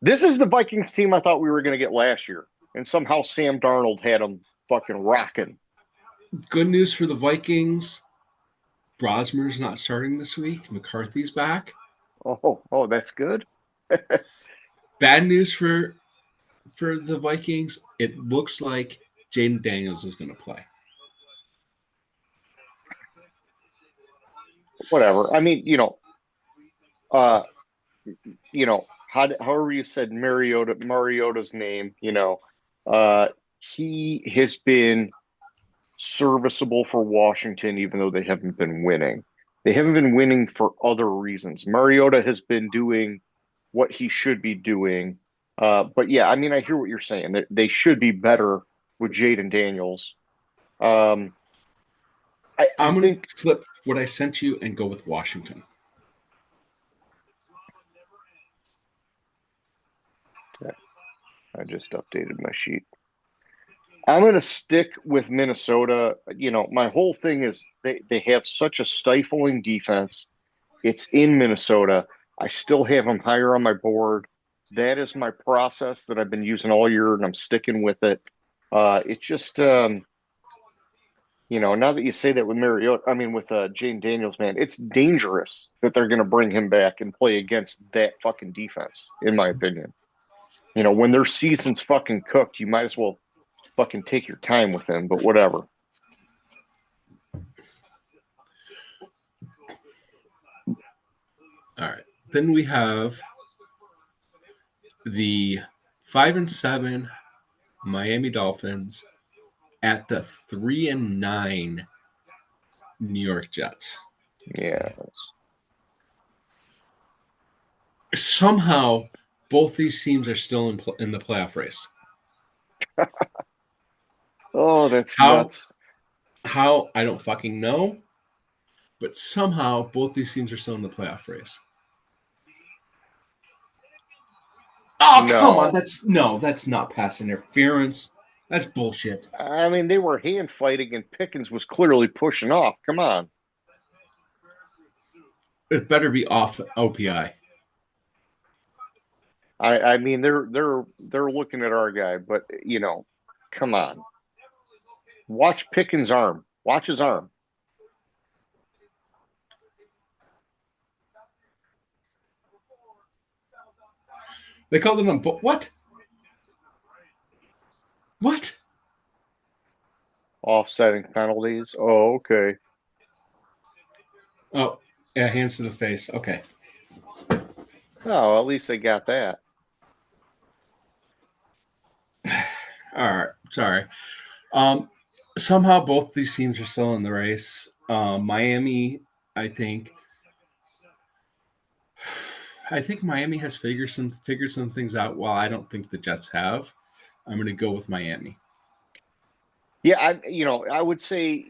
This is the Vikings team I thought we were going to get last year. And somehow Sam Darnold had them fucking rocking. Good news for the Vikings. Brosmer's not starting this week. McCarthy's back. Oh, that's good. Bad news for the Vikings. It looks like Jaden Daniels is going to play. Whatever. I mean, however you said Mariota's name, he has been serviceable for Washington, even though they haven't been winning. They haven't been winning for other reasons. Mariota has been doing what he should be doing. But yeah, I mean, I hear what you're saying. They should be better with Jaden Daniels. I'm I'm going to flip what I sent you and go with Washington. I just updated my sheet. I'm going to stick with Minnesota. My whole thing is they have such a stifling defense. It's in Minnesota. I still have them higher on my board. That is my process that I've been using all year, and I'm sticking with it. It's just, now that you say that with Jane Daniels, man, it's dangerous that they're going to bring him back and play against that fucking defense, in my opinion. When their season's fucking cooked, you might as well fucking take your time with him, but whatever. All right. Then we have the 5-7 Miami Dolphins at the 3-9 New York Jets. Yeah. Somehow, both these teams are still in the playoff race. Oh, that's nuts. How? I don't fucking know. But somehow, both these teams are still in the playoff race. Oh, No. come on. That's not pass interference. That's bullshit. I mean, they were hand fighting and Pickens was clearly pushing off. Come on. It better be off OPI. I mean, they're looking at our guy, but come on. Watch Pickens' arm. Watch his arm. They called him what? What? Offsetting penalties. Oh, okay. Oh, yeah, hands to the face. Okay. Oh, at least they got that. All right. Sorry. Somehow both these teams are still in the race. Miami, I think, I think Miami has figured some things out. While I don't think the Jets have, I'm going to go with Miami. Yeah, I would say,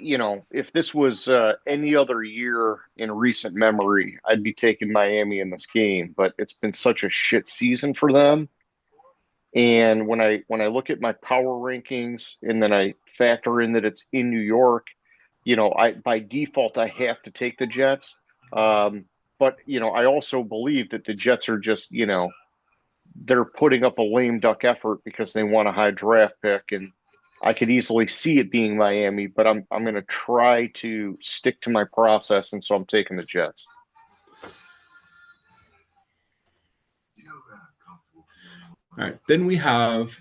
if this was any other year in recent memory, I'd be taking Miami in this game, but it's been such a shit season for them. And when I look at my power rankings and then I factor in that it's in New York, I by default I have to take the Jets. Um, but I also believe that the Jets are just, they're putting up a lame duck effort because they want a high draft pick, and I could easily see it being Miami, but I'm going to try to stick to my process, and so I'm taking the Jets. All right, then we have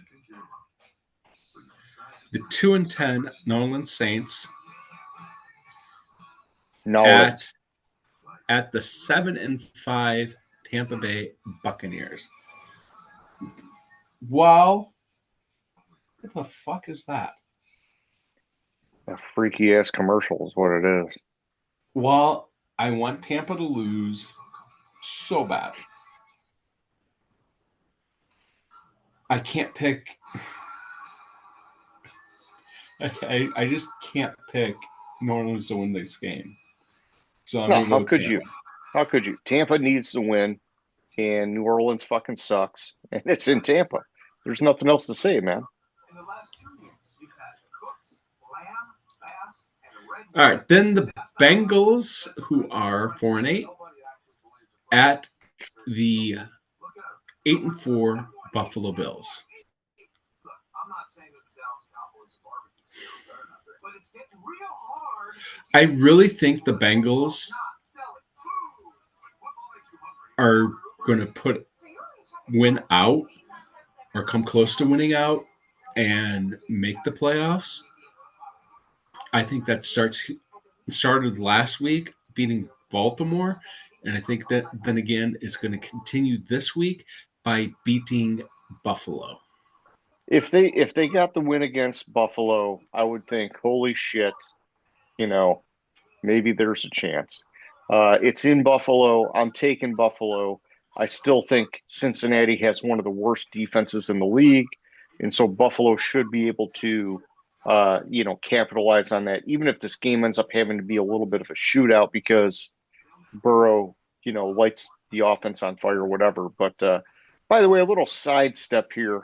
the 2-10 New Orleans Saints at the 7-5 Tampa Bay Buccaneers. Wow, what the fuck is that? A freaky ass commercial is what it is. Well, I want Tampa to lose so bad. I can't pick. I just can't pick New Orleans to win this game. So I'm No, going to go how with could Tampa. you? How could you? Tampa needs to win, and New Orleans fucking sucks, and it's in Tampa. There's nothing else to say, man. All right, then the Bengals, who are 4-8, at the 8-4 Buffalo Bills. I really think the Bengals are going to win out or come close to winning out and make the playoffs. I think that started last week beating Baltimore, and I think that then again is going to continue this week by beating Buffalo. If they got the win against Buffalo, I would think, holy shit, maybe there's a chance. It's in Buffalo. I'm taking Buffalo. I still think Cincinnati has one of the worst defenses in the league, and so Buffalo should be able to, capitalize on that. Even if this game ends up having to be a little bit of a shootout because Burrow, lights the offense on fire or whatever. But by the way, a little sidestep here.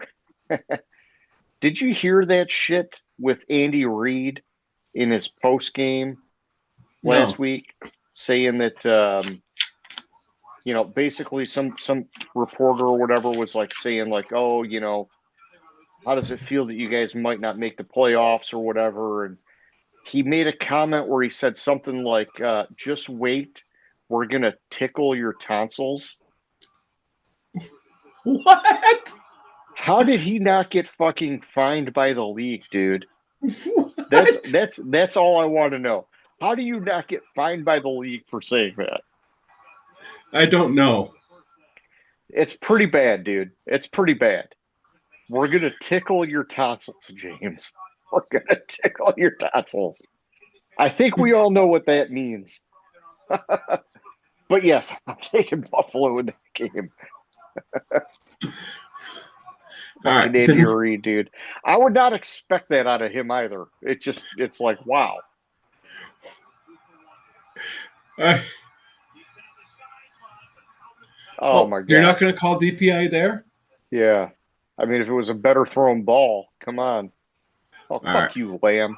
Did you hear that shit with Andy Reid in his post game last week, saying that basically some reporter or whatever was like saying like, oh, how does it feel that you guys might not make the playoffs or whatever? And he made a comment where he said something like, just wait, we're gonna tickle your tonsils. What? How did he not get fucking fined by the league, dude? What? That's all I want to know. How do you not get fined by the league for saying that? I don't know. It's pretty bad, dude. It's pretty bad. We're going to tickle your tonsils, James. We're going to tickle your tonsils. I think we all know what that means. But yes, I'm taking Buffalo in that game. Fucking Andy Reid, dude. I would not expect that out of him either. It's like, wow. Oh my God. You're not going to call DPI there? Yeah. I mean, if it was a better thrown ball, come on. Oh, fuck right. You, Lamb.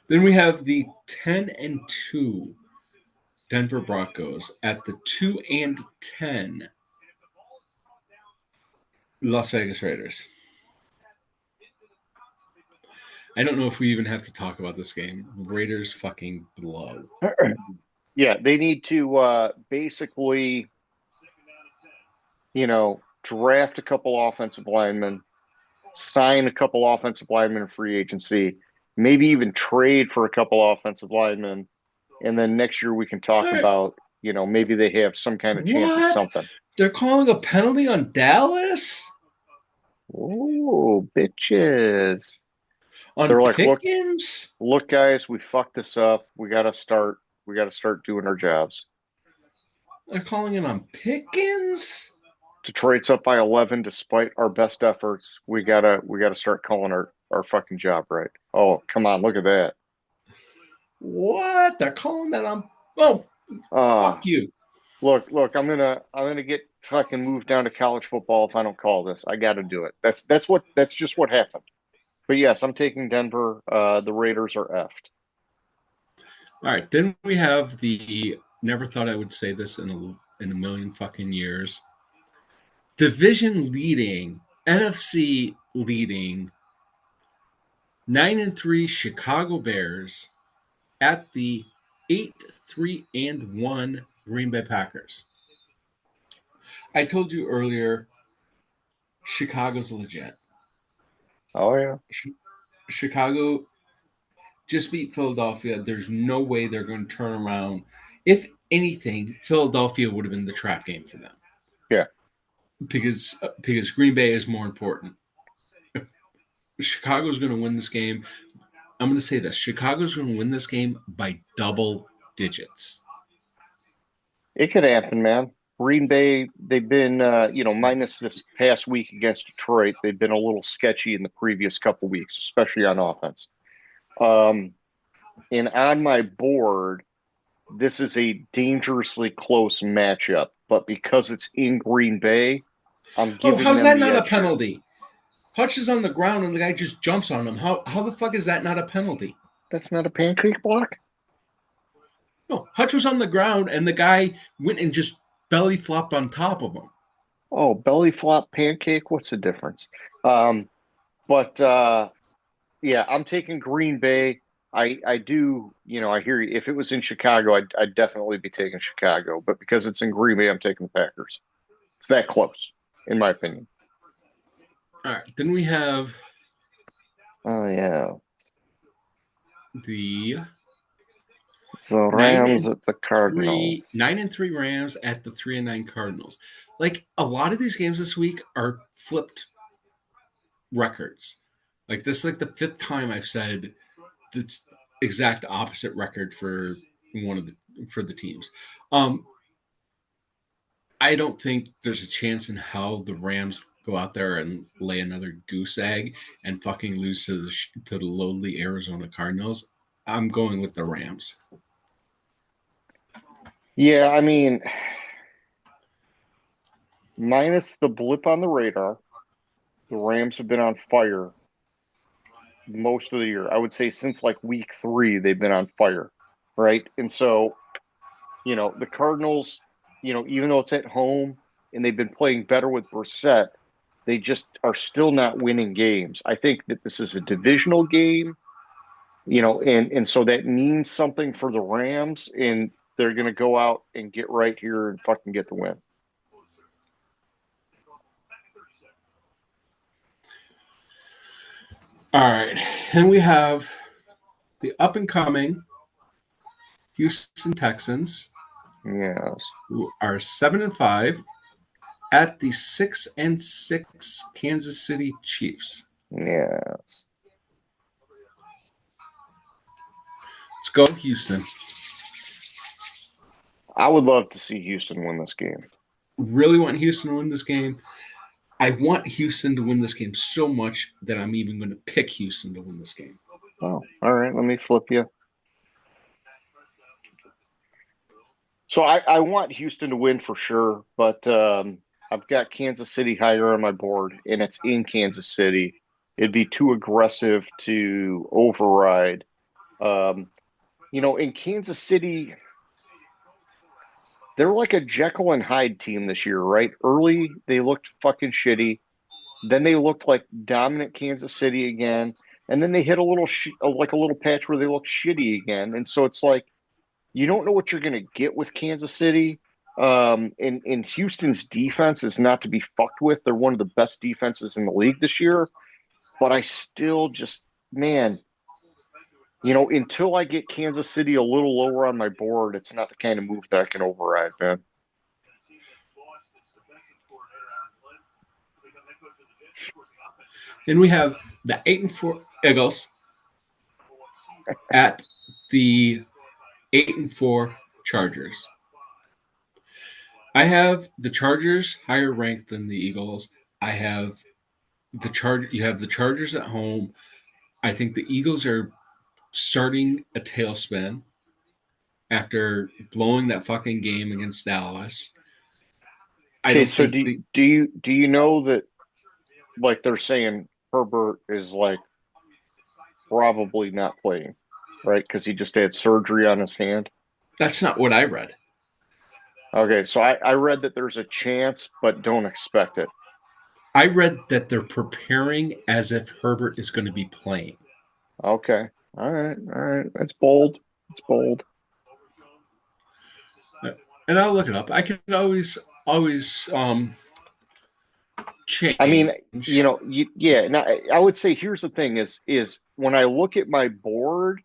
Then we have the 10-2 Denver Broncos at the 2-10 Las Vegas Raiders. I don't know if we even have to talk about this game. Raiders fucking blow. Yeah, they need to basically, draft a couple offensive linemen, sign a couple offensive linemen in free agency, maybe even trade for a couple offensive linemen, and then next year we can talk about, maybe they have some kind of chance at something. They're calling a penalty on Dallas? Oh, bitches. They're like, Pickens? Look, guys, we fucked this up. We gotta start doing our jobs. They're calling it on Pickens? Detroit's up by 11 despite our best efforts. We gotta start calling our fucking job right. Oh, come on, look at that. What? They're calling that on. Oh, Uh fuck you. look, I'm gonna get fucking moved down to college football if I don't call this. I gotta do it. That's just what happened. But yes, I'm taking Denver. The Raiders are effed. All right. Then we have the. Never thought I would say this in a million fucking years. Division leading, NFC leading, 9-3 Chicago Bears at the 8-3-1 Green Bay Packers. I told you earlier, Chicago's legit. Oh yeah. Chicago just beat Philadelphia. There's no way they're going to turn around. If anything, Philadelphia would have been the trap game for them. Yeah. Because Green Bay is more important. If Chicago's going to win this game, I'm going to say this: Chicago's going to win this game by double digits. It could happen, man. Green Bay, they've been, minus this past week against Detroit, they've been a little sketchy in the previous couple weeks, especially on offense. And on my board, this is a dangerously close matchup, but because it's in Green Bay, I'm giving how's them that the not a edge here. penalty? Hutch is on the ground and the guy just jumps on him. How the fuck is that not a penalty? That's not a pancake block? No, Hutch was on the ground and the guy went and just belly flopped on top of him. Oh, belly flop pancake? What's the difference? But yeah, I'm taking Green Bay. I do, I hear you. If it was in Chicago, I'd definitely be taking Chicago. But because it's in Green Bay, I'm taking the Packers. It's that close, in my opinion. All right, then we have Oh yeah, the the Rams at the 9-3 Cardinals. 9-3 Rams at the 3-9 Cardinals. Like a lot of these games this week are flipped records. Like this is like the fifth time I've said that's exact opposite record for the teams. I don't think there's a chance in hell the Rams go out there and lay another goose egg and fucking lose to the lowly Arizona Cardinals. I'm going with the Rams. Yeah, I mean, minus the blip on the radar, the Rams have been on fire most of the year. I would say since like week 3, they've been on fire, right? And so, the Cardinals, even though it's at home and they've been playing better with Brissett, they just are still not winning games. I think that this is a divisional game, and so that means something for the Rams, and they're going to go out and get right here and fucking get the win. All right. Then we have the up and coming Houston Texans, Yes. who are 7-5 at the 6-6 Kansas City Chiefs. Yes. Let's go, Houston. I would love to see Houston win this game. Really want Houston to win this game. I want Houston to win this game so much that I'm even going to pick Houston to win this game. Oh, all right. Let me flip you. So I want Houston to win for sure, but I've got Kansas City higher on my board, and it's in Kansas City. It'd be too aggressive to override. In Kansas City, they're like a Jekyll and Hyde team this year, right? Early, they looked fucking shitty. Then they looked like dominant Kansas City again. And then they hit a little patch where they looked shitty again. And so it's like, you don't know what you're going to get with Kansas City. And Houston's defense is not to be fucked with. They're one of the best defenses in the league this year. But I still just, man, until I get Kansas City a little lower on my board, it's not the kind of move that I can override, man. Then we have the 8-4 Eagles at the 8-4 Chargers. I have the Chargers higher ranked than the Eagles. I have You have the Chargers at home. I think the Eagles are starting a tailspin after blowing that fucking game against Dallas. I Okay, don't so think do you know that like they're saying Herbert is like probably not playing, right? Because he just had surgery on his hand. that's not what I read. Okay, so I read that there's a chance, but don't expect it. I read that they're preparing as if Herbert is going to be playing. Okay, all right. That's bold. It's bold. And I'll look it up. I can always I mean, change. yeah. Now, I would say here's the thing: is when I look at my board,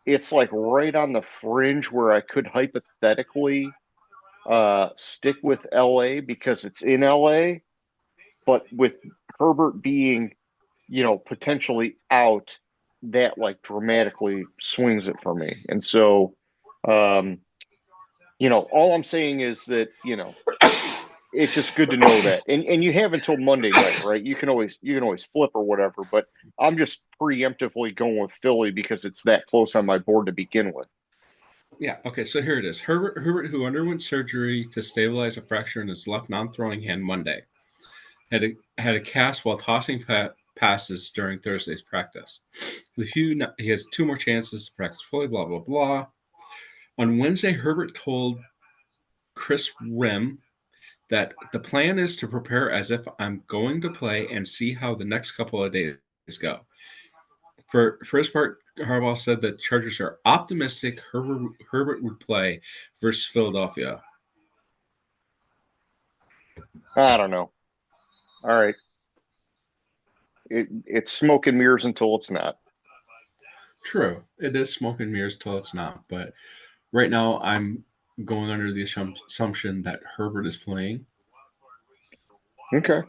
it's like right on the fringe where I could hypothetically stick with LA because it's in LA, but with Herbert being, potentially out, that like dramatically swings it for me. And so, um, all I'm saying is that, it's just good to know that. And you have until Monday night, right? You can always flip or whatever, but I'm just preemptively going with Philly because it's that close on my board to begin with. Yeah. Okay. So here it is. Herbert, who underwent surgery to stabilize a fracture in his left non-throwing hand Monday, had a cast while tossing passes during Thursday's practice. He has two more chances to practice fully. Blah blah blah. On Wednesday, Herbert told Chris Rim that the plan is to prepare as if I'm going to play and see how the next couple of days go. For his part, Harbaugh said that Chargers are optimistic Herbert would play versus Philadelphia. I don't know. All right. It's smoke and mirrors until it's not. True, it is smoke and mirrors till it's not. But right now, I'm going under the assumption that Herbert is playing. Okay.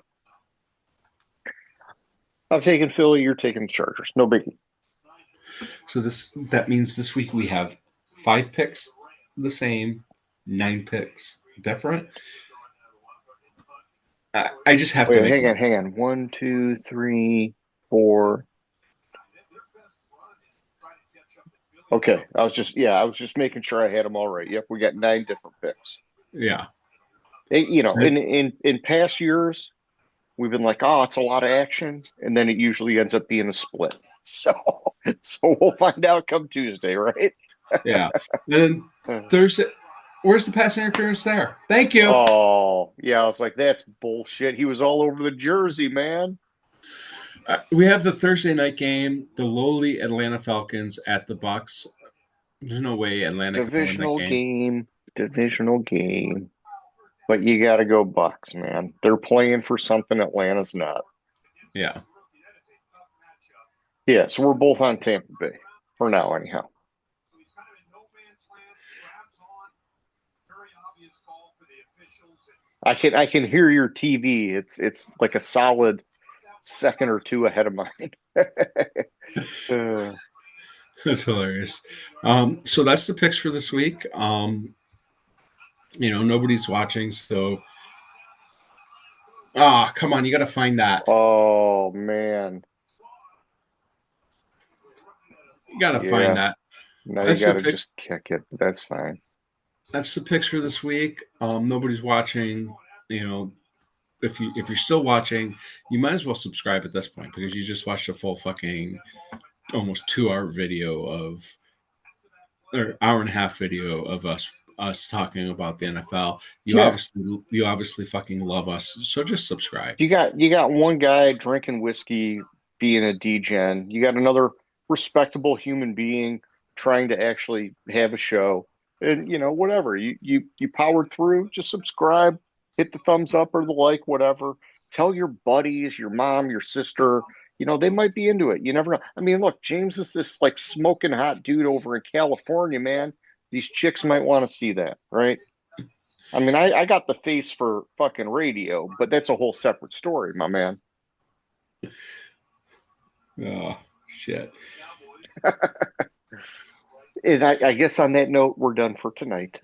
I'm taking Philly. You're taking the Chargers. No biggie. So that means this week we have 5 picks the same, 9 picks different. I just have to Wait, make hang on. 1, 2, 3, 4. Okay. I was just making sure I had them all right. Yep, we got 9 different picks. yeah. In past years, we've been like, oh, it's a lot of action, and then it usually ends up being a split. So, so we'll find out come Tuesday, right? Yeah. And then Thursday, where's the pass interference there? Thank you. Oh, yeah. I was like, that's bullshit. He was all over the jersey, man. We have the Thursday night game, the lowly Atlanta Falcons at the Bucks. There's no way Atlanta can win that Divisional game. game, divisional game. But you got to go Bucks, man. They're playing for something Atlanta's not. Yeah. Yeah, so we're both on Tampa Bay for now, anyhow. I can hear your TV. It's like a solid second or two ahead of mine. That's hilarious. So that's the picks for this week. Nobody's watching, so come on, you got to find that. Oh man, You got to find that. Now That's you got the to pick. just kick it. That's fine. That's the picks for this week. Nobody's watching. If you're still watching, you might as well subscribe at this point because you just watched a full fucking almost 2-hour video or hour and a half video of us talking about the NFL. You obviously fucking love us, so just subscribe. You got one guy drinking whiskey, being a degen. You got another respectable human being trying to actually have a show, and whatever you powered through. Just subscribe, hit the thumbs up or the like, whatever. Tell your buddies, your mom, your sister. They might be into it. You never know. I mean, look, James is this like smoking hot dude over in California, man. These chicks might want to see that, right? I mean, I got the face for fucking radio, but that's a whole separate story, my man. Oh shit. And I guess on that note, we're done for tonight.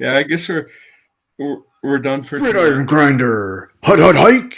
Yeah, I guess We're done for Gridiron tonight. Grinder. Hut hut hike.